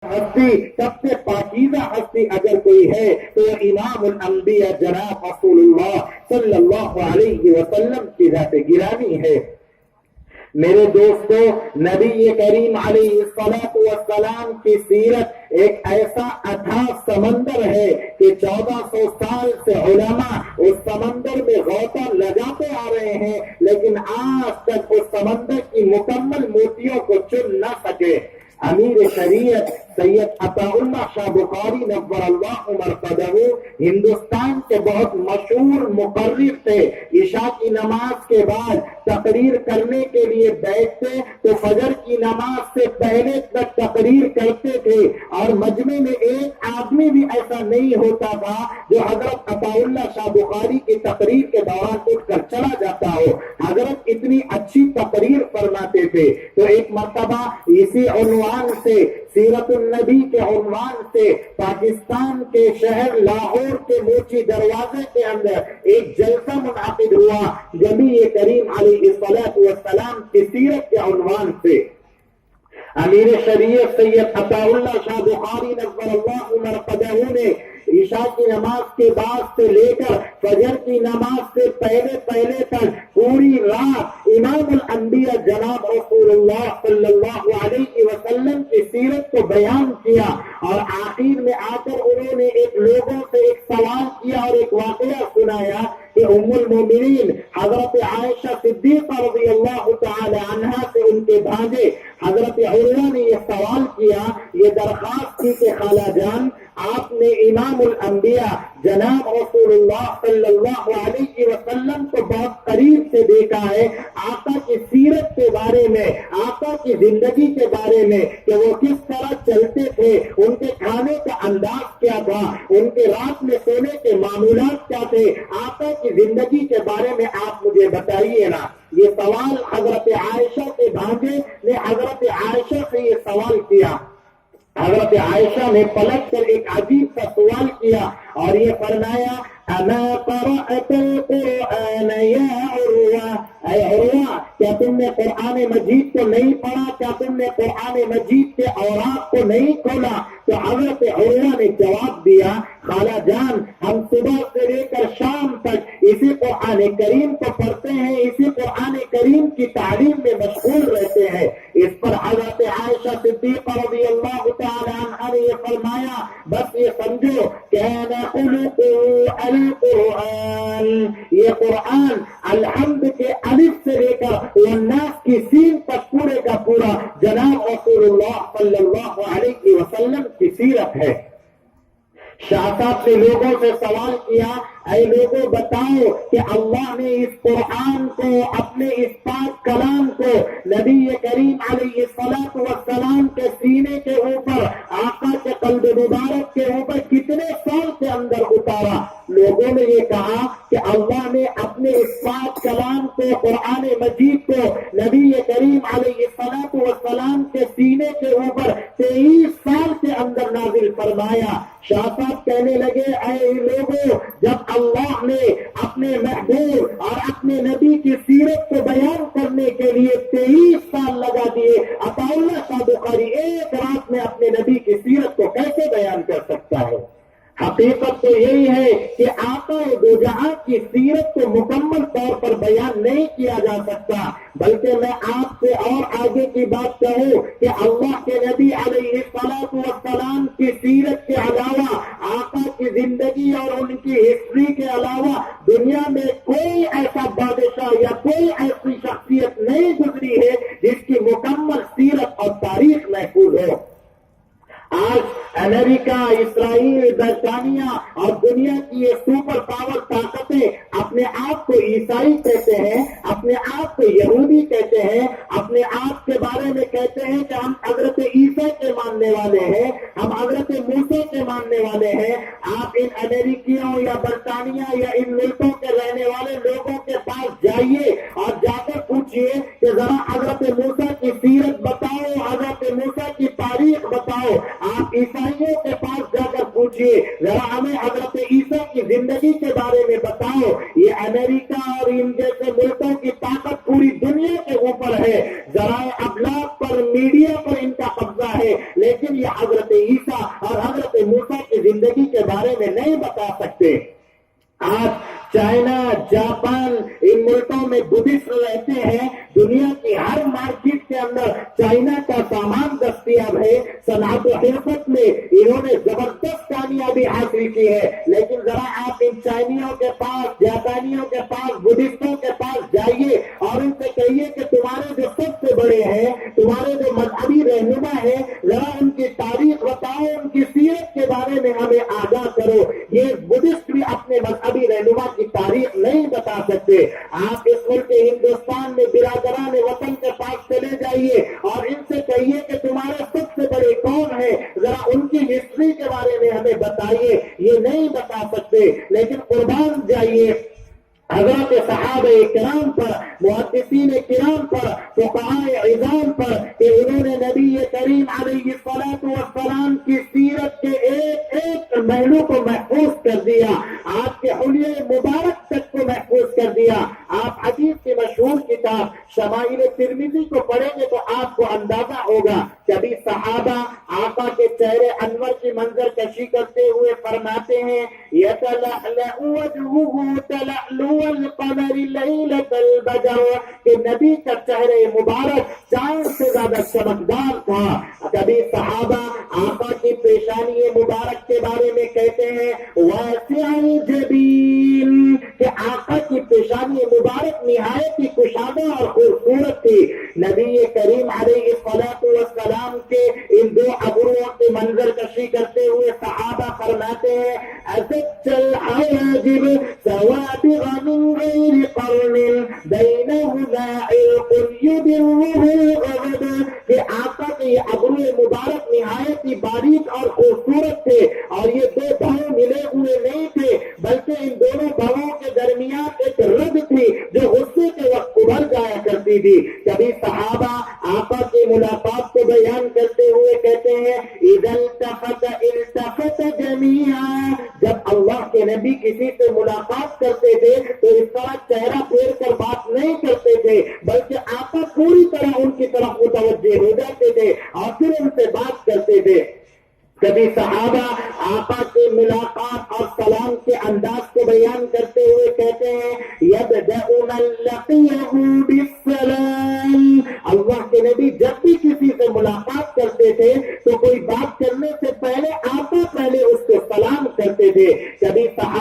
ہستی سب سے پاکیزہ ہستی اگر کوئی ہے تو امام الانبیاء جناب رسول اللہ صلی اللہ علیہ وسلم کی ذات گرامی ہے۔ میرے دوستو، نبی کریم علیہ الصلوۃ والسلام کی سیرت ایک ایسا اتھاہ سمندر ہے کہ 1400 سال سے علماء اس سمندر میں غوطہ لگاتے آ رہے ہیں، لیکن آج تک اس سمندر کی مکمل موتیوں کو چن نہ سکے۔ امیر شریعت سید عطا اللہ شاہ بخاری نور اللہ مرقدہ ہندوستان کے بہت مشہور مقرر تھے۔ عشاء کی نماز کے بعد تقریر کرنے کے لیے بیٹھتے تو فجر کی نماز سے پہلے تک تقریر کرتے تھے، اور مجمع میں ایک آدمی بھی ایسا نہیں ہوتا تھا جو حضرت عطا اللہ شاہ بخاری کی تقریر کے دوران اٹھ کر چلا جاتا ہو۔ حضرت اتنی اچھی تقریر فرماتے تھے۔ تو ایک مرتبہ اسی عنوان سے، سیرت النبی کے عنوان سے، پاکستان کے شہر لاہور کے موچی دروازے کے اندر ایک جلسہ منعقد ہوا نبی کریم علیہ الصلوۃ والسلام کی سیرت کے عنوان سے۔ امیر شریعت سید عطا اللہ شاہ بخاری نور اللہ مرقدہ نے عشاء کی نماز کے بعد سے لے کر فجر کی نماز سے پہلے تک پوری رات امام الانبیاء جناب رسول اللہ صلی اللہ علیہ وسلم کی سیرت کو بیان کیا، اور آخر میں آ کر انہوں نے لوگوں سے ایک سوال کیا اور ایک واقعہ سنایا کہ ام المومنین حضرت عائشہ صدیقہ رضی اللہ تعالی عنہا سے ان کے بھانجے حضرت عروہ نے یہ سوال کیا، یہ درخواست کی کہ خالہ جان، آپ نے امام الانبیاء جناب رسول اللہ صلی اللہ علیہ وسلم کو بہت قریب سے دیکھا ہے، آقا کی سیرت کے بارے میں، آقا کی زندگی کے بارے میں کہ وہ کس طرح چلتے تھے، ان کے کھانے کا انداز کیا تھا، ان کے رات میں سونے کے معمولات کیا تھے، آقا کی زندگی کے بارے میں آپ مجھے بتائیے نا۔ یہ سوال حضرت عائشہ کے بھانجے نے حضرت عائشہ سے یہ سوال کیا۔ حضرت عائشہ نے پلٹ کر ایک عجیب سا سوال کیا اور یہ فرمایا، اما قرأت القرآن یا عروہ، اے عروہ، کیا تم نے قرآن مجید کو نہیں پڑھا؟ کیا تم نے قرآن مجید کے اوراق کو نہیں کھولا؟ تو حضرت عروہ نے جواب دیا، خالہ جان، ہم صبح سے لے کر شام تک اسی قرآن کریم کو پڑھتے ہیں، اسی قرآن کریم کی تعلیم میں مشغول رہتے ہیں۔ اس پر حضرت عائشہ صدیقہ رضی اللہ تعالی عنہا نے یہ فرمایا، بس یہ سمجھو کان خلقہ القرآن، یہ قرآن الحمد کے الف سے لے کر والناس کی سین تک پورے کا پورا جناب رسول اللہ صلی اللہ علیہ وسلم کی سیرت ہے۔ شاہ صاحب نے لوگوں سے سوال کیا، اے لوگوں بتاؤ کہ اللہ نے اس قرآن کو، اپنے اس پاک کلام کو نبی کریم علیہ الصلوۃ والسلام کے سینے کے اوپر، آقا کے قلب مبارک کے اوپر کتنے سال کے اندر اتارا؟ لوگوں نے یہ کہا کہ اللہ نے اپنے اس پاک کلام کو، قرآن مجید کو نبی کریم علیہ الصلوۃ والسلام کے سینے کے اوپر 23 سال کے اندر نازل فرمایا۔ شاہ صاحب کہنے لگے، اے لوگوں، جب اللہ نے اپنے محبوب اور اپنے نبی کی سیرت کو بیان کرنے کے لیے 23 سال لگا دیے، عطا اللہ شاہ بخاری ایک رات میں اپنے نبی کی سیرت کو کیسے بیان کر سکتا ہے؟ حقیقت تو یہی ہے کہ آقا دو جہاں کی سیرت کو مکمل طور پر بیان نہیں کیا جا سکتا، بلکہ میں آپ سے اور آگے کی بات کہوں کہ اللہ کے نبی علیہ الصلوۃ والسلام کی سیرت کے علاوہ، آقا کی زندگی اور ان کی ہسٹری کے علاوہ دنیا میں کوئی ایسا بادشاہ یا کوئی ایسی شخصیت نہیں گزری ہے جس کی مکمل سیرت اور تاریخ محفوظ ہو۔ آج امریکہ، اسرائیل، برطانیہ اور دنیا کی یہ سپر پاور طاقتیں اپنے آپ کو عیسائی کہتے ہیں، اپنے آپ کو یہودی کہتے ہیں، اپنے آپ کے بارے میں کہتے ہیں کہ ہم حضرت عیسیٰ کے ماننے والے ہیں، ہم حضرت موسیٰ کے ماننے والے ہیں۔ آپ ان امریکیوں یا برطانیہ یا ان ملکوں کے رہنے والے لوگوں کے پاس جائیے اور جا کر پوچھئے کہ ذرا حضرت موسیٰ کی سیرت بتاؤ، حضرت موسیٰ کی تاریخ بتاؤ۔ آپ عیسائیوں کے پاس جا کر پوچھئے پوچھئے ذرا ہمیں حضرت عیسیٰ کی زندگی کے بارے میں بتاؤ. یہ امریکہ اور ان جیسے ملکوں کی طاقت پوری دنیا کے اوپر ہے, ذرائع ابلاغ پر, میڈیا پر ان کا قبضہ ہے, لیکن یہ حضرت عیسیٰ اور حضرت موسیٰ کی زندگی کے بارے میں نہیں بتا سکتے. آج چائنا, جاپان, ان ملکوں میں بدھسٹ رہتے ہیں. دنیا کی ہر مارکیٹ کے اندر چائنا کا سامان دستیاب ہے. صنعت و حرفت میں انہوں نے زبردست کامیابی حاصل کی ہے, لیکن ذرا آپ ان چائنیوں کے پاس, جاپانیوں کے پاس, بدھسٹوں کے پاس جائیے اور ان سے کہیے کہ تمہارے جو سب سے بڑے ہیں, تمہارے جو مذہبی رہنما ہیں, ذرا ان کی تاریخ بتاؤ, ان کی سیرت کے بارے میں ہمیں آگاہ کرو. یہ بدھسٹ بھی اپنے مذہبی رہنما کی تاریخ نہیں بتا سکتے. آپ اس ملک ہندوستان میں برادران وطن کے پاس چلے جائیے اور ان سے کہیے کہ تمہارے سب سے بڑے کون ہیں, ذرا ان کی ہسٹری کے بارے میں ہمیں بتائیے. یہ نہیں بتا سکتے. لیکن قربان جائیے حضرت صحابہ کرام پر, محدثین کرام پر, فقہاء عظام پر کہ انہوں نے نبی کریم علیہ السلام کی سیرت کے ایک ایک پہلو کو محفوظ کر دیا, آپ کے حلیے مبارک تک کو محفوظ کر دیا. آپ حدیث کی مشہور کتاب شمائل ترمذی کو پڑھیں گے تو آپ کو اندازہ ہوگا. کبھی صحابہ آقا کے چہرے انور کی منظر کشی کرتے ہوئے فرماتے ہیں یتلألأ وجهه تلألؤ القمر لیلۃ البدر, کہ نبی کا چہرے مبارک چاند سے زیادہ چمکدار تھا. کبھی صحابہ آقا کی پیشانی مبارک کے بارے میں کہتے ہیں واسع الجبین, کہ آقا کی پیشانی مبارک نہایت ہی کشادہ اور خوبصورت تھی. نبی کریم علیہ السلام کے ان دو ابروؤں کے منظر کشی کرتے ہوئے صحابہ فرماتے ہیں أزج الحواجب سوابغ من غير قرن بينهما علق يدره الغضب, کہ آقا کے یہ ابرو مبارک نہایت ہی باریک اور خوبصورت تھے, اور یہ دو بھاؤں ملے ہوئے نہیں تھے, بلکہ ان دونوں بھاؤں کے درمیان ایک رد تھی جو غصے کے وقت ابھر جایا کرتی تھی. کبھی صحابہ آقا کی ملاقات کو بیان کرتے ہوئے کہتے ہیں اذا التفت التفت جميعا, جب اللہ کے نبی کسی سے ملاقات کرتے تھے تو اس طرح چہرہ پھیر کر بات نہیں کرتے تھے, بلکہ آقا پوری طرح ان کی طرف متوجہ ہو جاتے تھے اور پھر ان سے بات کرتے تھے. کبھی صحابہ آقا کی ملاقات اور سلام کے انداز کو بیان کرتے ہوئے کہتے ہیں یبدأ من لقیہ بالسلام, اللہ کے نبی جب بھی کسی سے ملاقات کرتے تھے تو کوئی بات کرنے سے پہلے آقا پہلے اس کو سلام کرتے تھے. کبھی صحابہ